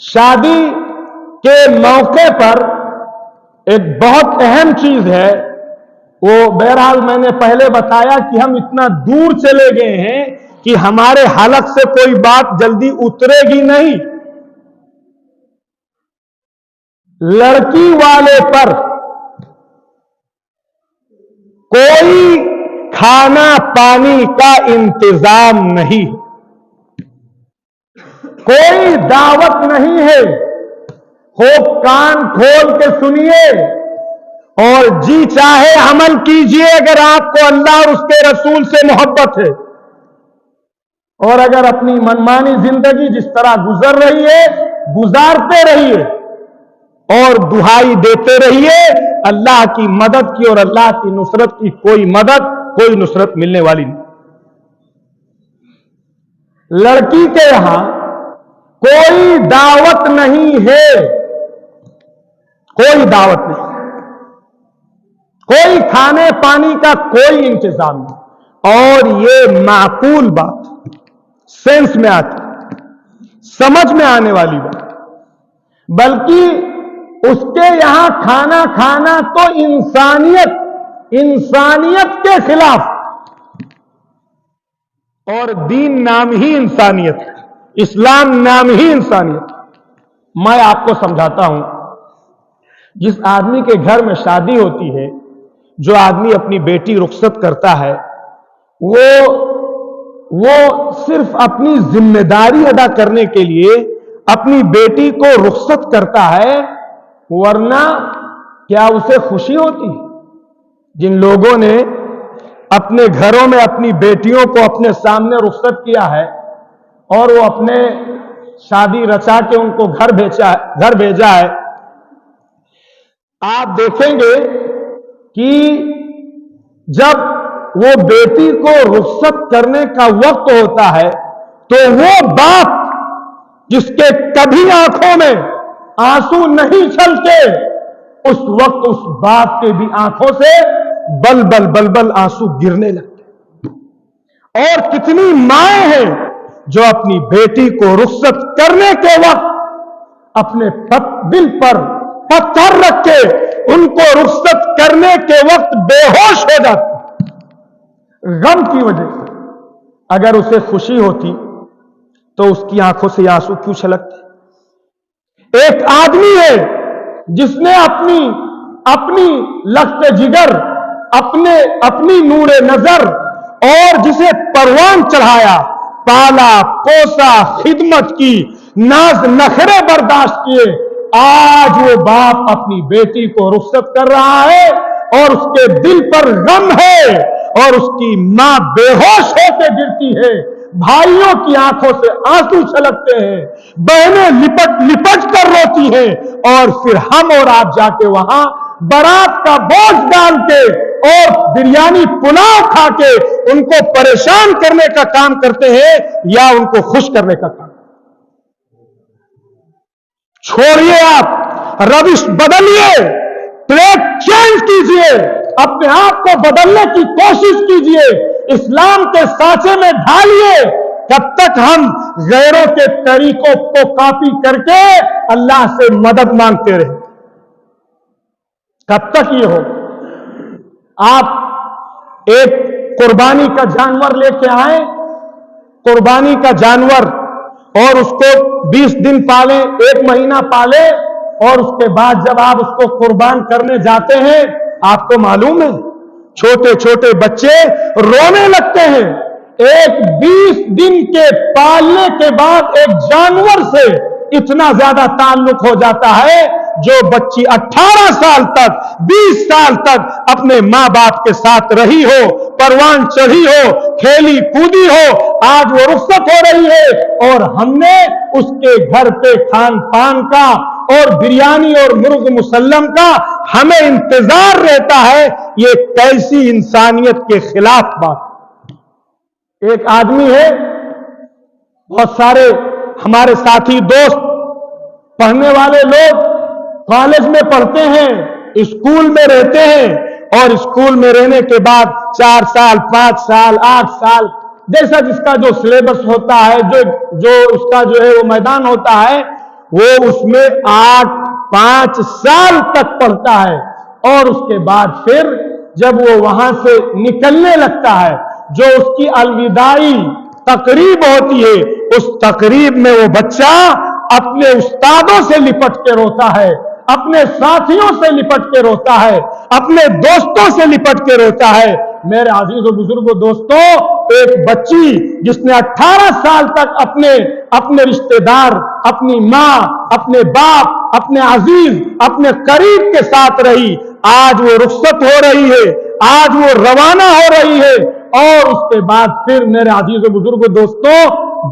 शादी के मौके पर एक बहुत अहम चीज है, वो बहरहाल मैंने पहले बताया कि हम इतना दूर चले गए हैं कि हमारे हलक से कोई बात जल्दी उतरेगी नहीं। लड़की वाले पर कोई खाना पानी का इंतजाम नहीं, कोई दावत नहीं है। खूब कान खोल के सुनिए और जी चाहे अमल कीजिए अगर आपको अल्लाह और उसके रसूल से मोहब्बत है। और अगर अपनी मनमानी जिंदगी जिस तरह गुजर रही है गुजारते रहिए और दुहाई देते रहिए अल्लाह की मदद की, और अल्लाह की नुसरत की कोई मदद कोई नुसरत मिलने वाली नहीं। लड़की के यहां कोई दावत नहीं है, कोई दावत नहीं, कोई खाने पानी का कोई इंतजाम नहीं। और ये माकूल बात, सेंस में आती, समझ में आने वाली बात, बल्कि उसके यहां खाना खाना तो इंसानियत के खिलाफ, और दीन नाम ही इंसानियत है, इस्लाम नाम ही इंसानियत। मैं आपको समझाता हूं, जिस आदमी के घर में शादी होती है, जो आदमी अपनी बेटी रुखसत करता है, वो सिर्फ अपनी जिम्मेदारी अदा करने के लिए अपनी बेटी को रुखसत करता है, वरना क्या उसे खुशी होती? जिन लोगों ने अपने घरों में अपनी बेटियों को अपने सामने रुखसत किया है और वो अपने शादी रचा के उनको घर भेजा है, आप देखेंगे कि जब वो बेटी को रुखसत करने का वक्त होता है तो वो बाप जिसके कभी आंखों में आंसू नहीं छलके, उस वक्त उस बाप के भी आंखों से बल बल आंसू गिरने लगते। और कितनी माएं हैं जो अपनी बेटी को रुखसत करने के वक्त अपने दिल पर पत्थर रख के उनको रुखसत करने के वक्त बेहोश हो जाती गम की वजह से। अगर उसे खुशी होती तो उसकी आंखों से आंसू क्यों छलकते? एक आदमी है जिसने अपनी लख्त जिगर, अपनी नूरे नजर और जिसे परवान चढ़ाया, पाला पोसा, खिदमत की, नाज नखरे बर्दाश्त किए, आज वो बाप अपनी बेटी को रुखसत कर रहा है और उसके दिल पर गम है और उसकी मां बेहोश होकर गिरती है, भाइयों की आंखों से आंसू छलकते हैं, बहनें लिपट कर रोती हैं, और फिर हम और आप जाके वहां बारात का बोझ डाल के और बिरयानी पुलाव खा के उनको परेशान करने का काम करते हैं या उनको खुश करने का काम। छोड़िए, आप रविश बदलिए, ट्रैक चेंज कीजिए, अपने आप को बदलने की कोशिश कीजिए, इस्लाम के सांचे में ढालिए। कब तक हम गैरों के तरीकों को कॉपी करके अल्लाह से मदद मांगते रहे? कब तक ये हो? आप एक कुर्बानी का जानवर लेके आए, कुर्बानी का जानवर, और उसको 20 दिन पाले, 1 महीना पाले, और उसके बाद जब आप उसको कुर्बान करने जाते हैं, आपको मालूम है छोटे छोटे बच्चे रोने लगते हैं। एक 20 दिन के पालने के बाद एक जानवर से इतना ज्यादा ताल्लुक हो जाता है, जो बच्ची 18 साल तक, 20 साल तक अपने मां बाप के साथ रही हो, परवान चढ़ी हो, खेली कूदी हो, आज वो रुखसत हो रही है और हमने उसके घर पे खान पान का और बिरयानी और मुर्ग मुसल्लम का हमें इंतजार रहता है। ये कैसी इंसानियत के खिलाफ बात। एक आदमी है, बहुत सारे हमारे साथी दोस्त, पढ़ने वाले लोग कॉलेज में पढ़ते हैं, स्कूल में रहते हैं, और स्कूल में रहने के बाद 4 साल, 5 साल, 8 साल, जैसा जिसका जो सिलेबस होता है, जो उसका जो है वो मैदान होता है, وہ اس میں 5 سال تک پڑھتا ہے، اور اس کے بعد پھر جب وہ وہاں سے نکلنے لگتا ہے، جو اس کی الوداعی تقریب ہوتی ہے، اس تقریب میں وہ بچہ اپنے استادوں سے لپٹ کے روتا ہے، اپنے ساتھیوں سے لپٹ کے روتا ہے، اپنے دوستوں سے لپٹ کے روتا ہے۔ میرے عزیز و بزرگوں دوستوں، ایک بچی جس نے 18 سال تک اپنے رشتہ دار، اپنی ماں، اپنے باپ، اپنے عزیز، اپنے قریب کے ساتھ رہی، آج وہ رخصت ہو رہی ہے، آج وہ روانہ ہو رہی ہے، اور اس کے بعد پھر میرے عزیز و بزرگوں دوستوں،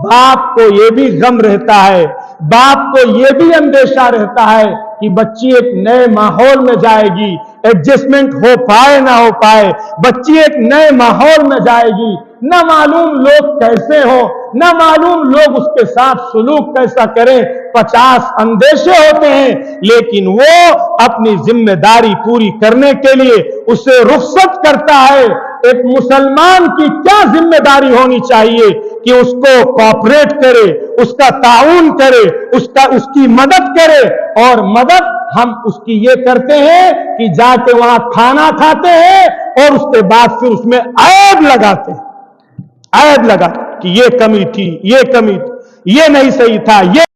باپ کو یہ بھی غم رہتا ہے، باپ کو یہ بھی اندیشہ رہتا ہے کہ بچی ایک نئے ماحول میں جائے گی، ایڈجسٹمنٹ ہو پائے نہ ہو پائے، بچی ایک نئے ماحول میں جائے گی، نہ معلوم لوگ کیسے ہوں، نہ معلوم لوگ اس کے ساتھ سلوک کیسا کریں، 50 اندیشے ہوتے ہیں، لیکن وہ اپنی ذمہ داری پوری کرنے کے لیے اسے رخصت کرتا ہے۔ ایک مسلمان کی کیا ذمہ داری ہونی چاہیے کہ اس کو کوآپریٹ کرے، اس کا تعاون کرے، اس کی مدد کرے، اور مدد ہم اس کی یہ کرتے ہیں کہ جا کے وہاں کھانا کھاتے ہیں اور اس کے بعد پھر اس میں عیب لگاتے ہیں، عیب لگا کہ یہ کمی تھی، یہ کمی تھی، یہ نہیں صحیح تھا، یہ